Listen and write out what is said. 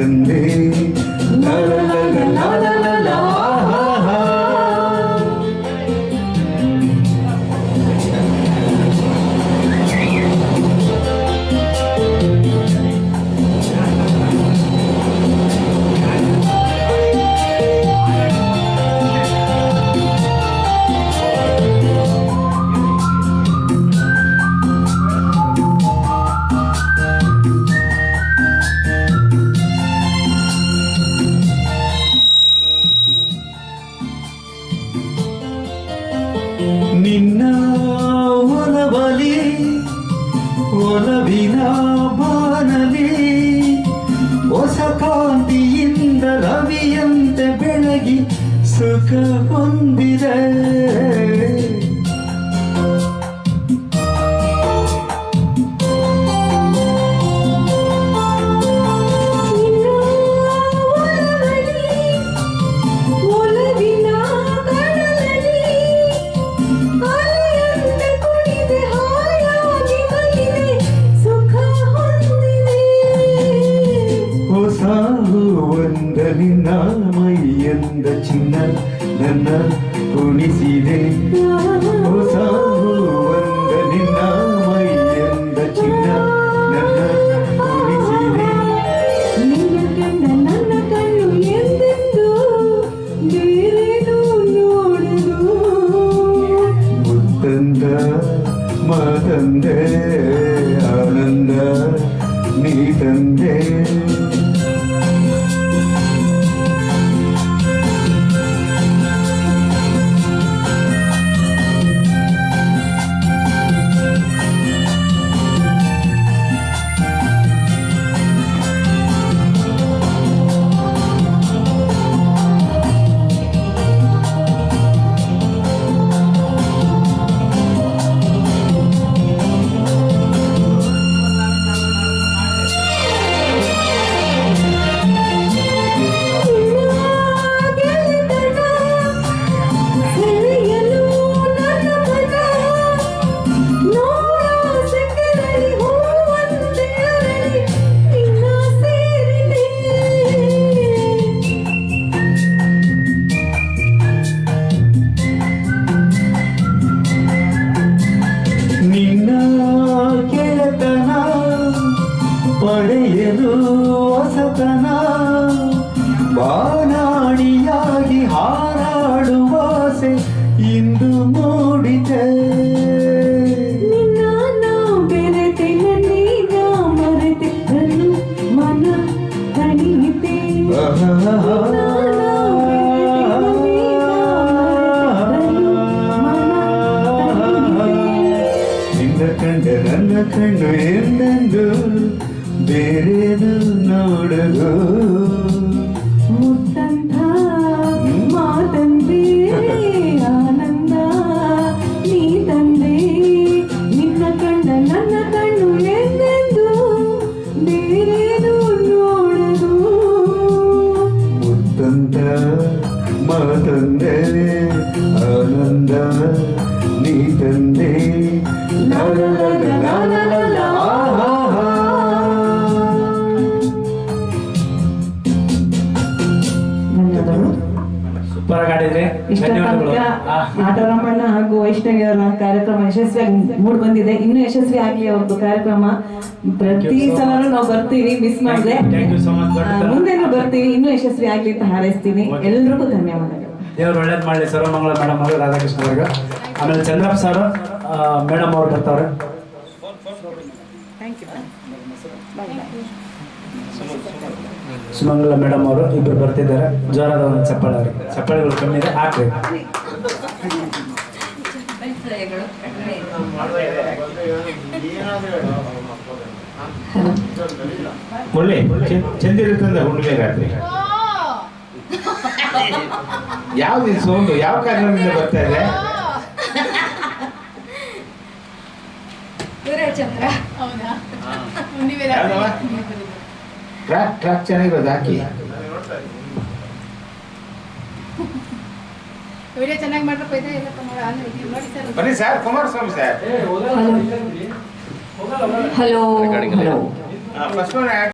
ತಂದೆ ಲಾ ಲಾ ಲಾ ಲಾ ಲಾ ಲಾ ಲಾ. ನಿನ್ನ ಒಲವಲಿ ಒಲವಿನ ಬಾನಲಿ ಹೊಸ ಕಾಂತಿಯಿಂದ ರವಿಯಂತೆ ಬೆಳಗಿ ಸುಖ ಹೊಂದಿದೆ. ಒಂದಲಿನ ಮೈಯಂದ ಚಿನ್ನ ನನ್ನ ಕುಣಿಸಿದೆ. ಹೊಸ ಒಂದಲಿನ ಮೈಯಂದ ಚಿನ್ನ ನನ್ನ ಕುಣಿಸಿದೆ. ನಿನ್ನ ಕಂಡ ನನ್ನ ಕಣ್ಣು ಎಂದೆಂದು ಬೇರೇನು ನೋಡದು. ಮುತ್ತಂದ ಮಾತಂದೆ ಆನಂದ ನೀ ತಂದೆ. ಪಡೆಯಲು ಹೊಸತನ ಬಾನಾಡಿಯಾಗಿ ಹಾರಾಡುವಾಸೆ ಇಂದು ಮೂಡಿದೆ. ನಿನ್ನ ಬೆರೆತೆ ನನ್ನೀಗ ಮರೆತೆ ನನ್ನ ಮನ ತಣಿಯಿತೆ. ನಿನ್ನ ಕಂಡ ನನ್ನ ಕಣ್ಣು ಎಂದೆಂದು ಬೇರೇನು ನೋಡಲು. ಮುತ್ತಂಥ ಮಾತಂದೆ ಆನಂದ ನೀ ತಂದೆ. ನಿನ್ನ ಕಂಡ ನನ್ನ ಕಣ್ಣು ಎಂದೆಂದು ಬೇರೇನು ನೋಡದು. ಮುತ್ತಂತ ಮಾತಂದೆ ಆನಂದ ನೀ ತಂದೆ ಲಾ ಲಾ ಲಾ ಲಾ ಲಾ ಲಾ. ಸೂಪರ್ ಆಡಿದ್ರೆ. ಇಷ್ಟ ತನಕ ಆಟರಮಣ್ಣ ಹಾಗೂ ವೈಷ್ಣವಿ ಅವರ ಕಾರ್ಯಕ್ರಮ ಯಶಸ್ವಿಯಾಗಿ ಮೂಡ್ ಬಂದಿದೆ. ಇನ್ನೂ ಯಶಸ್ವಿ ಆಗ್ಲಿ ಅವ್ರದ್ದು ಕಾರ್ಯಕ್ರಮ. ಪ್ರತಿ ಸಲನೂ ನಾವು ಬರ್ತೀವಿ, ಮಿಸ್ ಮಾಡಿದ್ರೆ ಮುಂದೆನೂ ಬರ್ತೀವಿ. ಇನ್ನೂ ಯಶಸ್ವಿ ಆಗ್ಲಿ ಅಂತ ಹಾರೈಸ್ತೀನಿ. ಎಲ್ರಿಗೂ ಧನ್ಯವಾದಗಳು. ದೇವ್ರು ಒಳ್ಳೇದು ಮಾಡಲಿ. ಸರ್ವಮಂಗಳ ಮೇಡಮ್ ಅವರು, ರಾಧಾಕೃಷ್ಣ ಅವ್ರಿಗೆ, ಆಮೇಲೆ ಚಂದ್ರಪ್ಪ ಸರ್ ಮೇಡಮ್ ಅವ್ರು ಬರ್ತಾವ್ರೆ. ಸುಮಂಗಲ ಮೇಡಮ್ ಅವರು ಇಬ್ಬರು ಬರ್ತಿದ್ದಾರೆ. ಜೋರಾದ ಒಂದು ಚಪ್ಪಾಳೆ ಅವ್ರಿಗೆ. ಚಪ್ಪಾಳೆಗಳು ಕಮ್ಮಿ ಇದೆ, ಹಾಕ್ರಿ. ಮುಳ್ಳಿ ಚಂದಿರುತ್ತಂದ ಹುಣ್ಣಿಮೆ ರಾತ್ರಿ ಯಾವ್ದು ಸೌಂಡು ಯಾವ ಕಾರಣದಿಂದ ಬರ್ತಾ ಇದೆ? ಟ್ರ್ಯಾಕ್ ಚೆನ್ನಾಗಿರೋದು ಹಾಕಿ. ಬನ್ನಿ sir, Kumaraswamy sir. Hello first